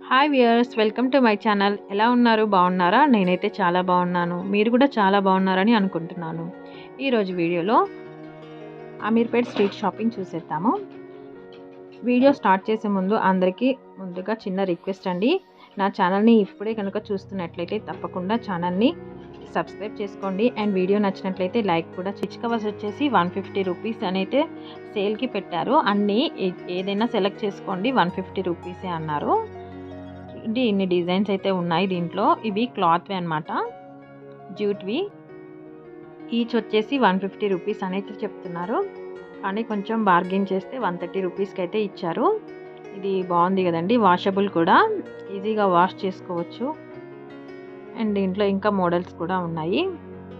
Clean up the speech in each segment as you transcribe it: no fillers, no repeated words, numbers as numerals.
Hi viewers, welcome to my channel. ఎలా ఉన్నారు? బాగున్నారా? నేనైతే చాలా బాగున్నాను. మీరు కూడా చాలా బాగున్నారని అనుకుంటున్నాను. ఈరోజు వీడియోలో అమీర్పేట్ స్ట్రీట్ షాపింగ్ చూసేద్దాము. వీడియో స్టార్ట్ చేసే ముందు అందరికీ ముందుగా చిన్న రిక్వెస్ట్ అండి. నా ఛానల్ని ఇప్పుడే కనుక చూస్తున్నట్లయితే తప్పకుండా ఛానల్ని సబ్స్క్రైబ్ చేసుకోండి. అండ్ వీడియో నచ్చినట్లయితే లైక్ కూడా. స్టిచ్ కవర్స్ వచ్చేసి 150 రూపీస్ అని అయితే సేల్కి పెట్టారు. అన్నీ ఏదైనా సెలెక్ట్ చేసుకోండి, 150 రూపీసే అన్నారు. ఇన్ని డిజైన్స్ అయితే ఉన్నాయి దీంట్లో. ఇవి క్లాత్వి అనమాట, జ్యూట్వి. ఈచ్ వచ్చేసి 150 రూపీస్ అనేది చెప్తున్నారు, కానీ కొంచెం బార్గెన్ చేస్తే 130 రూపీస్కి అయితే ఇచ్చారు. ఇది బాగుంది కదండి, వాషబుల్ కూడా, ఈజీగా వాష్ చేసుకోవచ్చు. అండ్ దీంట్లో ఇంకా మోడల్స్ కూడా ఉన్నాయి.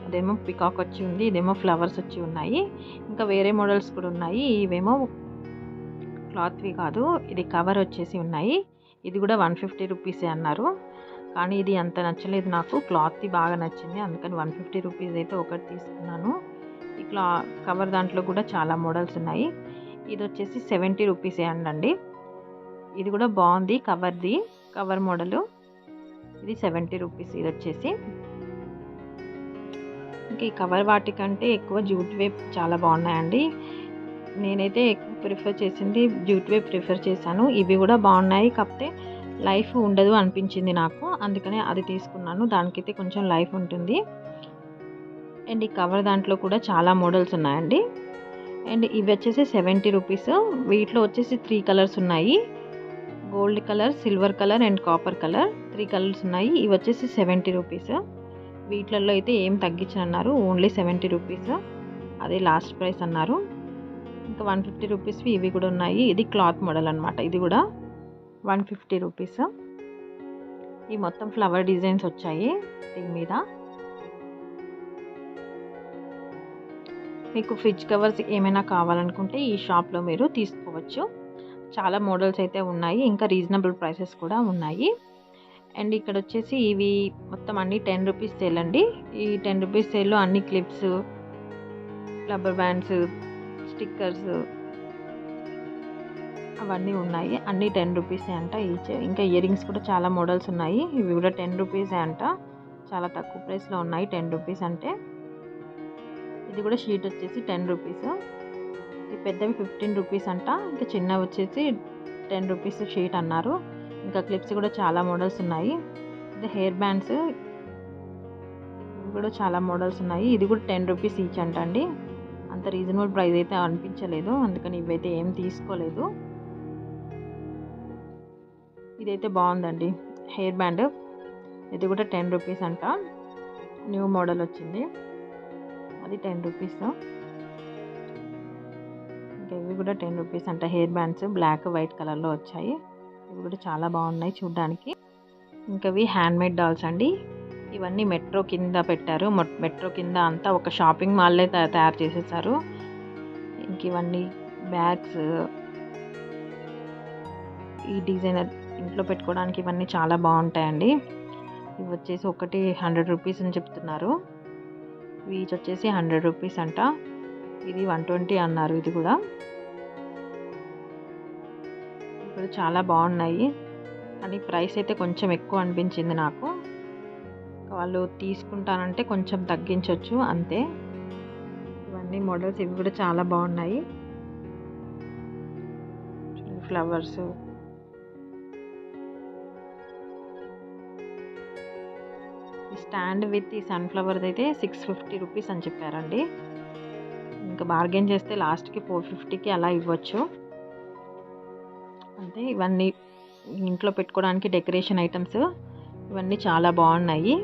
అదేమో పికాక్ వచ్చి ఉంది, ఇదేమో ఫ్లవర్స్ వచ్చి ఉన్నాయి. ఇంకా వేరే మోడల్స్ కూడా ఉన్నాయి. ఇవేమో క్లాత్వి కాదు, ఇది కవర్ వచ్చేసి ఉన్నాయి. ఇది కూడా 150 రూపీసే అన్నారు, కానీ ఇది అంత నచ్చలేదు నాకు. క్లాత్ది బాగా నచ్చింది, అందుకని 150 రూపీస్ అయితే ఒకటి తీసుకున్నాను. ఈ కవర్ దాంట్లో కూడా చాలా మోడల్స్ ఉన్నాయి. ఇది వచ్చేసి 70 రూపీసే అండి. ఇది కూడా బాగుంది, కవర్ మోడలు. ఇది 70 రూపీస్. ఇది వచ్చేసి ఇంకా ఈ కవర్ వాటికంటే ఎక్కువ జూట్ వేప్ చాలా బాగున్నాయండి. నేనైతే ఎక్కువ ప్రిఫర్ చేసింది జూట్ వేప్ ప్రిఫర్ చేశాను. ఇవి కూడా బాగున్నాయి, కాకపోతే లైఫ్ ఉండదు అనిపించింది నాకు, అందుకనే అది తీసుకున్నాను. దానికైతే కొంచెం లైఫ్ ఉంటుంది. అండ్ ఈ కవర్ దాంట్లో కూడా చాలా మోడల్స్ ఉన్నాయండి. అండ్ ఇవి వచ్చేసి 70 రూపీస్. వీటిలో వచ్చేసి 3 కలర్స్ ఉన్నాయి, gold colour, silver colour and copper colour. 3 colours ఉన్నాయి. ఇవి వచ్చేసి 70 రూపీస్. వీటిలలో అయితే ఏం తగ్గించనన్నారు, ఓన్లీ 70 రూపీస్, అదే లాస్ట్ ప్రైస్ అన్నారు. ఇంకా 150 రూపీస్వి ఇవి కూడా ఉన్నాయి. ఇది క్లాత్ మోడల్ అనమాట, ఇది కూడా 150 రూపీస్. ఈ మొత్తం ఫ్లవర్ డిజైన్స్ వచ్చాయి దీని మీద. మీకు ఫ్రిడ్జ్ కవర్స్ ఏమైనా కావాలనుకుంటే ఈ షాప్లో మీరు తీసుకోవచ్చు. చాలా మోడల్స్ అయితే ఉన్నాయి, ఇంకా రీజనబుల్ ప్రైసెస్ కూడా ఉన్నాయి. అండ్ ఇక్కడ వచ్చేసి ఇవి మొత్తం అన్ని 10 రూపీస్ సేల్ అండి. ఈ 10 రూపీస్ సేల్లో అన్ని క్లిప్స్, రబ్బర్ బ్యాండ్స్, స్టిక్కర్స్ అవన్నీ ఉన్నాయి. అన్నీ 10 రూపీసే అంట ఈచ్. ఇంకా ఇయర్ రింగ్స్ కూడా చాలా మోడల్స్ ఉన్నాయి. ఇవి కూడా 10 రూపీసే అంట, చాలా తక్కువ ప్రైస్లో ఉన్నాయి 10 రూపీస్ అంటే. ఇది కూడా షీట్ వచ్చేసి 10 రూపీస్. ఇది పెద్దవి 15 రూపీస్ అంట, ఇంకా చిన్నవి వచ్చేసి 10 రూపీస్ షీట్ అన్నారు. ఇంకా క్లిప్స్ కూడా చాలా మోడల్స్ ఉన్నాయి. ఇది హెయిర్ బ్యాండ్స్, ఇవి కూడా చాలా మోడల్స్ ఉన్నాయి. ఇది కూడా 10 రూపీస్ ఈచ్ అంట అండి. అంత రీజనబుల్ ప్రైస్ అయితే అనిపించలేదు, అందుకని ఇవైతే ఏం తీసుకోలేదు. ఇదైతే బాగుందండి, హెయిర్ బ్యాండ్. ఇది కూడా 10 రూపీస్ అంట, న్యూ మోడల్ వచ్చింది, అది 10 రూపీస్. ఇంకా ఇవి కూడా 10 రూపీస్ అంట, హెయిర్ బ్యాండ్స్ బ్లాక్ వైట్ కలర్లో వచ్చాయి. ఇవి కూడా చాలా బాగున్నాయి చూడడానికి. ఇంకా ఇవి హ్యాండ్మేడ్ డాల్స్ అండి. ఇవన్నీ మెట్రో కింద పెట్టారు, మెట్రో కింద అంతా ఒక షాపింగ్ మాల్లే తయారు చేసేసారు. ఇంక ఇవన్నీ బ్యాగ్స్, ఈ డిజైనర్ ఇంట్లో పెట్టుకోవడానికి ఇవన్నీ చాలా బాగుంటాయండి. ఇవి వచ్చేసి ఒకటి 100 రూపీస్ అని చెప్తున్నారు. ఈచ్ వచ్చేసి 100 రూపీస్ అంట. ఇది 120 అన్నారు. ఇది కూడా ఇప్పుడు చాలా బాగున్నాయి, కానీ ప్రైస్ అయితే కొంచెం ఎక్కువ అనిపించింది నాకు. వాళ్ళు తీసుకుంటానంటే కొంచెం తగ్గించవచ్చు అంతే. ఇవన్నీ మోడల్స్, ఇవి కూడా చాలా బాగున్నాయి. ఫ్లవర్స్, స్టాండ్ విత్ ఈ సన్ఫ్లవర్ అయితే 650 రూపీస్ అని చెప్పారండి. ఇంకా బార్గెన్ చేస్తే లాస్ట్కి 450కి అలా ఇవ్వచ్చు అంతే. ఇవన్నీ ఇంట్లో పెట్టుకోవడానికి డెకరేషన్ ఐటమ్స్, ఇవన్నీ చాలా బాగున్నాయి.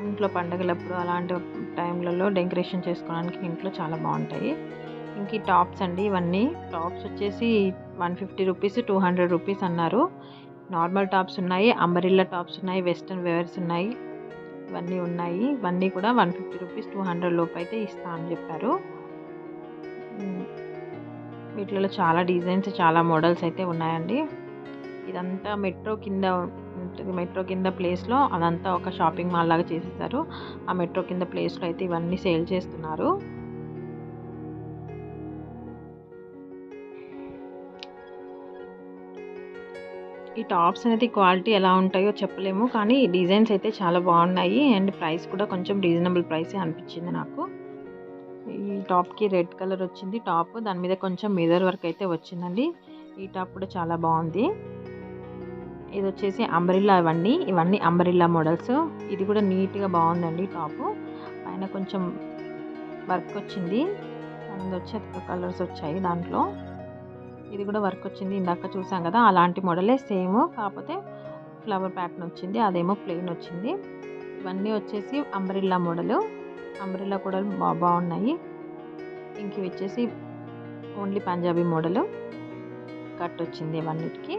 ఇంట్లో పండగలప్పుడు అలాంటి టైంలలో డెకరేషన్ చేసుకోవడానికి ఇంట్లో చాలా బాగుంటాయి. ఇంక ఈ టాప్స్ అండి, ఇవన్నీ టాప్స్ వచ్చేసి 150 రూపీస్, 200 రూపీస్ అన్నారు. నార్మల్ టాప్స్ ఉన్నాయి, అంబ్రెల్లా టాప్స్ ఉన్నాయి, వెస్ట్రన్ వేర్స్ ఉన్నాయి, ఇవన్నీ ఉన్నాయి. ఇవన్నీ కూడా 150 రూపీస్, 200 లోపు అయితే ఇస్తా అని చెప్పారు. వీటిలో చాలా డిజైన్స్, చాలా మోడల్స్ అయితే ఉన్నాయండి. ఇదంతా మెట్రో కింద ఉంటుంది, మెట్రో కింద ప్లేస్లో అదంతా ఒక షాపింగ్ మాల్ లాగా చేసేసారు. ఆ మెట్రో కింద ప్లేస్లో అయితే ఇవన్నీ సేల్ చేస్తున్నారు. ఈ టాప్స్ అనేది క్వాలిటీ ఎలా ఉంటాయో చెప్పలేము, కానీ డిజైన్స్ అయితే చాలా బాగున్నాయి అండ్ ప్రైస్ కూడా కొంచెం రీజనబుల్ ప్రైసే అనిపించింది నాకు. ఈ టాప్కి రెడ్ కలర్ వచ్చింది టాప్, దాని మీద కొంచెం మిర్రర్ వర్క్ అయితే వచ్చిందండి. ఈ టాప్ కూడా చాలా బాగుంది. ఇది వచ్చేసి అంబ్రిల్లా, ఇవన్నీ అంబ్రిల్లా మోడల్స్. ఇది కూడా నీట్గా బాగుందండి టాప్. పైన కొంచెం వర్క్ వచ్చింది, అది వచ్చి కలర్స్ వచ్చాయి దాంట్లో. ఇది కూడా వర్క్ వచ్చింది, ఇందాక చూసాం కదా అలాంటి మోడలే సేమ్, కాకపోతే ఫ్లవర్ ప్యాటర్న్ వచ్చింది, అదేమో ప్లెయిన్ వచ్చింది. ఇవన్నీ వచ్చేసి అంబ్రిల్లా మోడల్. అంబ్రిల్లా కూడా బాగున్నాయి. ఇంక ఇవి వచ్చేసి ఓన్లీ పంజాబీ మోడల్ కట్ వచ్చింది ఇవన్నిటికి.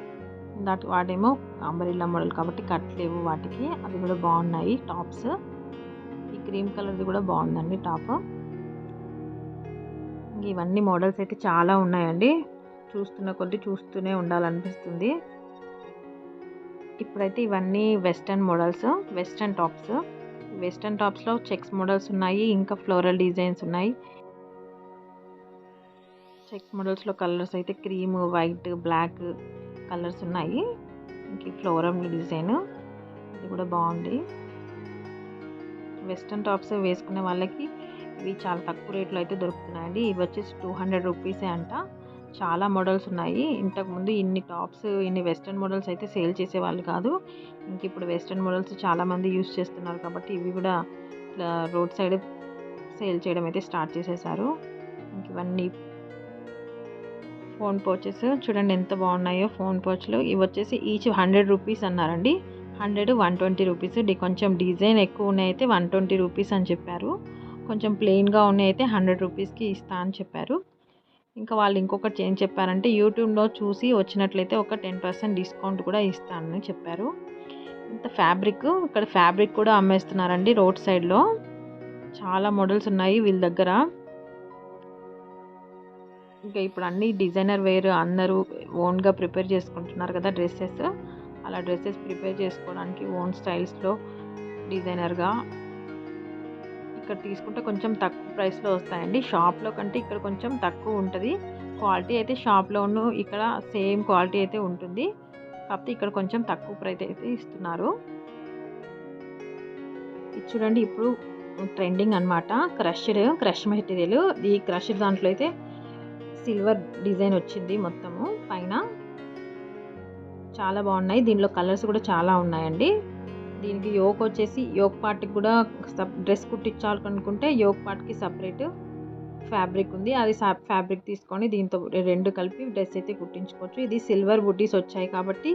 వాటేమో అంబ్రిల్లా మోడల్ కాబట్టి కట్ లేవు వాటికి, అవి కూడా బాగున్నాయి టాప్స్. ఈ క్రీమ్ కలర్ది కూడా బాగుందండి టాప్. ఇంక ఇవన్నీ మోడల్స్ అయితే చాలా ఉన్నాయండి, చూస్తున్న కొద్దీ చూస్తూనే ఉండాలనిపిస్తుంది. ఇప్పుడైతే ఇవన్నీ western models, western tops. Western టాప్స్లో చెక్స్ మోడల్స్ ఉన్నాయి, ఇంకా ఫ్లోరల్ డిజైన్స్ ఉన్నాయి. చెక్స్ మోడల్స్లో కలర్స్ అయితే క్రీమ్, వైట్, బ్లాక్ కలర్స్ ఉన్నాయి. ఇంక ఫ్లోరల్ డిజైన్ ఇది కూడా బాగుంది. వెస్టర్న్ టాప్స్ వేసుకునే వాళ్ళకి ఇవి చాలా తక్కువ రేట్లో అయితే దొరుకుతున్నాయండి. ఇవి వచ్చేసి 200 రూపీసే అంట. చాలా మోడల్స్ ఉన్నాయి. ఇంతకుముందు ఇన్ని టాప్స్, ఇన్ని వెస్టర్న్ మోడల్స్ అయితే సేల్ చేసేవాళ్ళు కాదు. ఇంక ఇప్పుడు వెస్టర్న్ మోడల్స్ చాలామంది యూస్ చేస్తున్నారు కాబట్టి ఇవి కూడా రోడ్ సైడ్ సేల్ చేయడం అయితే స్టార్ట్ చేసేసారు. ఇంక ఇవన్నీ ఫోన్ పౌచెస్ చూడండి ఎంత బాగున్నాయో ఫోన్ పౌచ్లు. ఇవి వచ్చేసి ఈచ్ 100 రూపీస్ అన్నారండి. 100, 120 రూపీస్. కొంచెం డిజైన్ ఎక్కువ ఉన్నాయి అయితే 120 రూపీస్ అని చెప్పారు. కొంచెం ప్లెయిన్గా ఉన్నాయి అయితే 100 రూపీస్కి ఇస్తా అని చెప్పారు. ఇంకా వాళ్ళు ఇంకొకటి ఏం చెప్పారంటే యూట్యూబ్లో చూసి వచ్చినట్లయితే ఒక 10% డిస్కౌంట్ కూడా ఇస్తానని చెప్పారు. ఇంత ఫ్యాబ్రిక్, ఇక్కడ ఫ్యాబ్రిక్ కూడా అమ్మేస్తున్నారండి రోడ్ సైడ్లో. చాలా మోడల్స్ ఉన్నాయి వీళ్ళ దగ్గర. ఇంకా ఇప్పుడు అన్ని డిజైనర్ వేర్ అందరూ ఓన్గా ప్రిపేర్ చేసుకుంటున్నారు కదా డ్రెస్సెస్. అలా డ్రెస్సెస్ ప్రిపేర్ చేసుకోవడానికి ఓన్ స్టైల్స్లో డిజైనర్గా ఇక్కడ తీసుకుంటే కొంచెం తక్కువ ప్రైస్లో వస్తాయండి. షాప్లో కంటే ఇక్కడ కొంచెం తక్కువ ఉంటుంది. క్వాలిటీ అయితే షాప్లోనూ ఇక్కడ సేమ్ క్వాలిటీ అయితే ఉంటుంది, కాకపోతే ఇక్కడ కొంచెం తక్కువ ప్రైస్ అయితే ఇస్తున్నారు. ఇది చూడండి ఇప్పుడు ట్రెండింగ్ అనమాట, క్రష్ మెటీరియల్. ఈ క్రష్ దాంట్లో అయితే సిల్వర్ డిజైన్ వచ్చింది మొత్తము పైన. చాలా బాగున్నాయి. దీనిలో కలర్స్ కూడా చాలా ఉన్నాయండి. దీనికి యోక్ వచ్చేసి యోక్ పార్ట్కి కూడా డ్రెస్ కుట్టించాలనుకుంటే యోక్ పార్ట్కి సపరేట్ ఫ్యాబ్రిక్ ఉంది. అది ఫ్యాబ్రిక్ తీసుకొని దీంతో రెండు కలిపి డ్రెస్ అయితే కుట్టించుకోవచ్చు. ఇది సిల్వర్ బుటీస్ వచ్చాయి కాబట్టి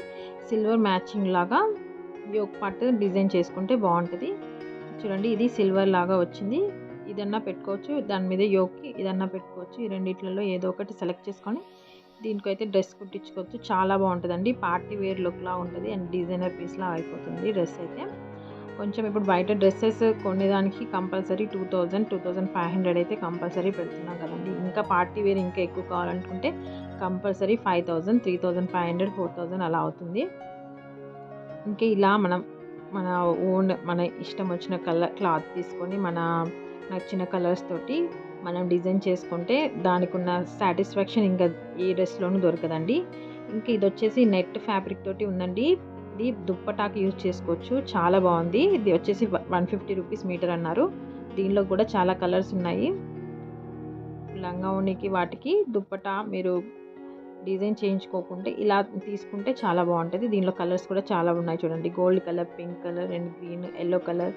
సిల్వర్ మ్యాచింగ్ లాగా యోక్ పార్ట్ డిజైన్ చేసుకుంటే బాగుంటుంది. చూడండి ఇది సిల్వర్ లాగా వచ్చింది. ఇదన్నా పెట్టుకోవచ్చు, దాని మీద యోక్కి ఇదన్నా పెట్టుకోవచ్చు. ఈ రెండిట్లలో ఏదో ఒకటి సెలెక్ట్ చేసుకొని దీనికైతే డ్రెస్ కుట్టించుకోవచ్చు. చాలా బాగుంటుందండి, పార్టీ వేర్ లుక్లా ఉంటుంది అండ్ డిజైనర్ పీస్లా అయిపోతుంది డ్రెస్ అయితే. కొంచెం ఇప్పుడు బయట డ్రెస్సెస్ కొనేదానికి కంపల్సరీ 2000, 2500 అయితే కంపల్సరీ పెడుతున్నాం కదండి. ఇంకా పార్టీ వేర్ ఇంకా ఎక్కువ కావాలనుకుంటే కంపల్సరీ 5000, 3500, 4000 అలా అవుతుంది. ఇంకా ఇలా మన ఓన్ మన ఇష్టం వచ్చిన క్లాత్ తీసుకొని మన నచ్చిన కలర్స్ తోటి మనం డిజైన్ చేసుకుంటే దానికి ఉన్న సాటిస్ఫాక్షన్ ఇంకా ఏ డ్రెస్లోనూ దొరకదండి. ఇంకా ఇది వచ్చేసి నెట్ ఫ్యాబ్రిక్ తోటి ఉందండి. ఇది దుప్పటాకి యూజ్ చేసుకోవచ్చు, చాలా బాగుంది. ఇది వచ్చేసి 150 రూపీస్ మీటర్ అన్నారు. దీనిలో కూడా చాలా కలర్స్ ఉన్నాయి. లంగా ఓణికి వాటికి దుప్పటా మీరు డిజైన్ చేయించుకోకుంటే ఇలా తీసుకుంటే చాలా బాగుంటుంది. దీనిలో కలర్స్ కూడా చాలా ఉన్నాయి చూడండి. Gold colour, pink colour and green, yellow colour,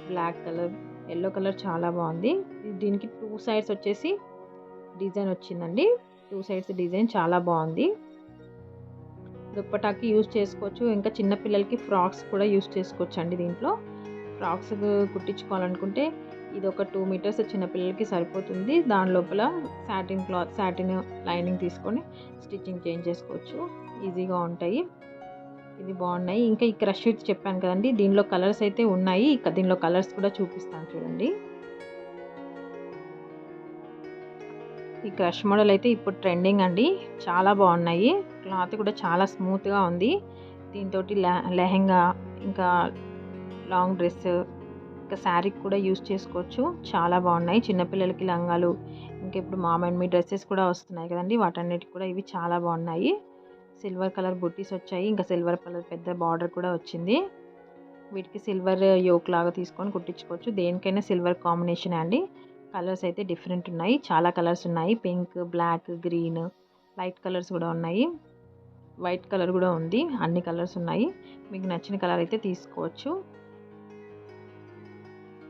black colour. Yellow colour చాలా బాగుంది. దీనికి 2 సైడ్స్ వచ్చేసి డిజైన్ వచ్చిందండి. 2 సైడ్స్ డిజైన్ చాలా బాగుంది. దుప్పటాకి యూజ్ చేసుకోవచ్చు. ఇంకా చిన్నపిల్లలకి ఫ్రాక్స్ కూడా యూజ్ చేసుకోవచ్చు అండి. దీంట్లో ఫ్రాక్స్ కుట్టించుకోవాలనుకుంటే ఇది ఒక 2 మీటర్స్ చిన్నపిల్లలకి సరిపోతుంది. దాని లోపల సాటిన్ లైనింగ్ తీసుకొని స్టిచ్చింగ్ చేంజ్ చేసుకోవచ్చు, ఈజీగా ఉంటాయి. ఇది బాగున్నాయి. ఇంకా ఈ క్రష్ చెప్పాను కదండి, దీనిలో కలర్స్ అయితే ఉన్నాయి. ఇక దీనిలో కలర్స్ కూడా చూపిస్తాను చూడండి. ఈ క్రష్ మోడల్ అయితే ఇప్పుడు ట్రెండింగ్ అండి, చాలా బాగున్నాయి. క్లాత్ కూడా చాలా స్మూత్గా ఉంది. దీంతో లెహెంగా, ఇంకా లాంగ్ డ్రెస్, ఇంకా శారీకి కూడా యూజ్ చేసుకోవచ్చు. చాలా బాగున్నాయి. చిన్నపిల్లలకి లంగాలు, ఇంకా ఇప్పుడు మామ్ అండ్ మీ డ్రెస్సెస్ కూడా వస్తున్నాయి కదండి, వాటన్నిటికి కూడా ఇవి చాలా బాగున్నాయి. సిల్వర్ కలర్ బుట్టీస్ వచ్చాయి. ఇంకా సిల్వర్ కలర్ పెద్ద బార్డర్ కూడా వచ్చింది. వీటికి సిల్వర్ యోక్ లాగా తీసుకొని కుట్టించుకోవచ్చు. దేనికైనా సిల్వర్ కాంబినేషన్ అండి. కలర్స్ అయితే డిఫరెంట్ ఉన్నాయి. చాలా కలర్స్ ఉన్నాయి. Pink, black, green, light colours కూడా ఉన్నాయి. వైట్ కలర్ కూడా ఉంది. అన్ని కలర్స్ ఉన్నాయి. మీకు నచ్చిన కలర్ అయితే తీసుకోవచ్చు.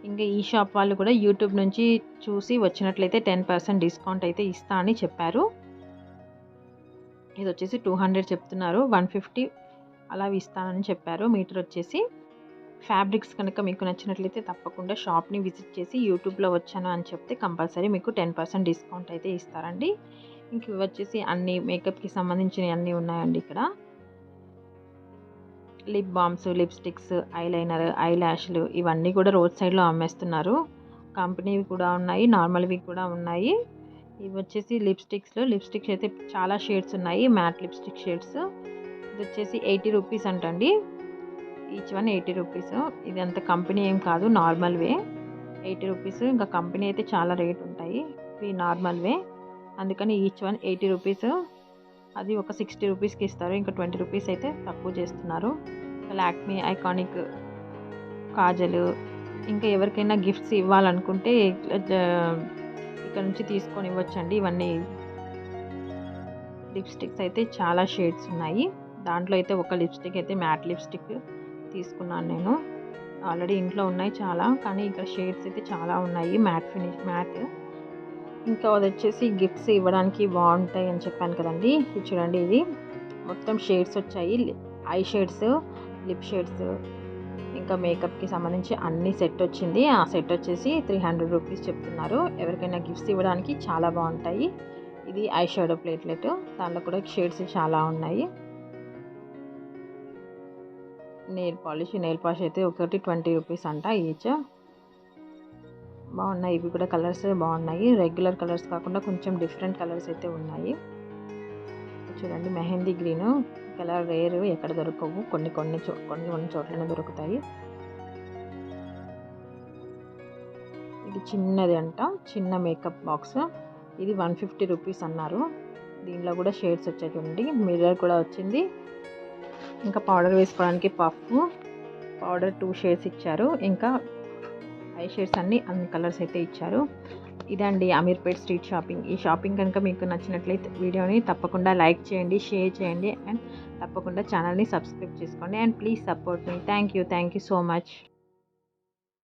ఇంకా ఈ షాప్ వాళ్ళు కూడా యూట్యూబ్ నుంచి చూసి వచ్చినట్లయితే 10% డిస్కౌంట్ అయితే ఇస్తా అని చెప్పారు. ఇది వచ్చేసి 200 చెప్తున్నారు. 150 అలా ఇస్తానని చెప్పారు. మీటర్ వచ్చేసి ఫ్యాబ్రిక్స్ కనుక మీకు నచ్చినట్లయితే తప్పకుండా షాప్ని విజిట్ చేసి యూట్యూబ్లో వచ్చాను అని చెప్తే కంపల్సరీ మీకు 10% డిస్కౌంట్ అయితే ఇస్తారండి. ఇంక ఇవి వచ్చేసి అన్ని మేకప్కి సంబంధించినవి అన్నీ ఉన్నాయండి. ఇక్కడ lip balms, lipsticks, eyeliner, eye ల్యాష్లు ఇవన్నీ కూడా రోడ్ సైడ్లో అమ్మేస్తున్నారు. కంపెనీవి కూడా ఉన్నాయి, నార్మల్వి కూడా ఉన్నాయి. ఇవి వచ్చేసి లిప్స్టిక్స్ అయితే చాలా షేడ్స్ ఉన్నాయి. Mat lipstick shades. ఇది వచ్చేసి 80 రూపీస్ అంటండి. Each one 80 rupees. ఇది అంత కంపెనీ ఏం కాదు, నార్మల్వే 80 రూపీస్. ఇంకా కంపెనీ అయితే చాలా రేట్ ఉంటాయి. ఇవి నార్మల్వే, అందుకని ఈచ్ వన్ 80 రూపీస్. అది ఒక 60 రూపీస్కి ఇస్తారు. ఇంకా 20 రూపీస్ అయితే తక్కువ చేస్తున్నారు. లాక్మీ ఐకానిక్ కాజల్, ఇంకా ఎవరికైనా గిఫ్ట్స్ ఇవ్వాలనుకుంటే ఇక్కడ నుంచి తీసుకొని ఇవ్వచ్చండి. ఇవన్నీ లిప్స్టిక్స్ అయితే చాలా షేడ్స్ ఉన్నాయి. దాంట్లో అయితే ఒక లిప్స్టిక్ అయితే మ్యాట్ లిప్స్టిక్ తీసుకున్నాను నేను. ఆల్రెడీ ఇంట్లో ఉన్నాయి చాలా, కానీ ఇక్కడ షేడ్స్ అయితే చాలా ఉన్నాయి. మ్యాట్. ఇంకా అది వచ్చేసి గిఫ్ట్స్ ఇవ్వడానికి బాగుంటాయి అని చెప్పాను కదండి. ఇది చూడండి, ఇది మొత్తం షేడ్స్ వచ్చాయి. ఐ షేడ్స్, లిప్ షేడ్స్, ఇంకా మేకప్కి సంబంధించి అన్ని సెట్ వచ్చింది. ఆ సెట్ వచ్చేసి 300 రూపీస్ చెప్తున్నారు. ఎవరికైనా గిఫ్ట్స్ ఇవ్వడానికి చాలా బాగుంటాయి. ఇది ఐ షాడో ప్లేట్లెట్. దాంట్లో కూడా షేడ్స్ చాలా ఉన్నాయి. నెయిల్ పాలిష్ అయితే ఒకటి 20 రూపీస్ అంట ఈచ్. బాగున్నాయి. ఇవి కూడా కలర్స్ బాగున్నాయి. రెగ్యులర్ కలర్స్ కాకుండా కొంచెం డిఫరెంట్ కలర్స్ అయితే ఉన్నాయి. చూడండి, మెహందీ గ్రీన్ కలర్ రేర్, ఎక్కడ దొరకవు. కొన్ని చోట్లనే దొరుకుతాయి. ఇది చిన్నది అంట, చిన్న మేకప్ బాక్స్. ఇది 150 రూపీస్ అన్నారు. దీనిలో కూడా షేడ్స్ వచ్చాయి చూడండి. మిర్రర్ కూడా వచ్చింది. ఇంకా పౌడర్ వేసుకోవడానికి పౌడర్ 2 షేడ్స్ ఇచ్చారు. ఇంకా ఐ షేడ్స్ అన్ని కలర్స్ అయితే ఇచ్చారు. ఇదండి అమీర్పేట్ స్ట్రీట్ షాపింగ్. ఈ షాపింగ్ కనుక మీకు నచ్చినట్లయితే వీడియోని తప్పకుండా లైక్ చేయండి, షేర్ చేయండి, అండ్ తప్పకుండా ఛానల్ని సబ్స్క్రైబ్ చేసుకోండి. And please support me. Thank you so much.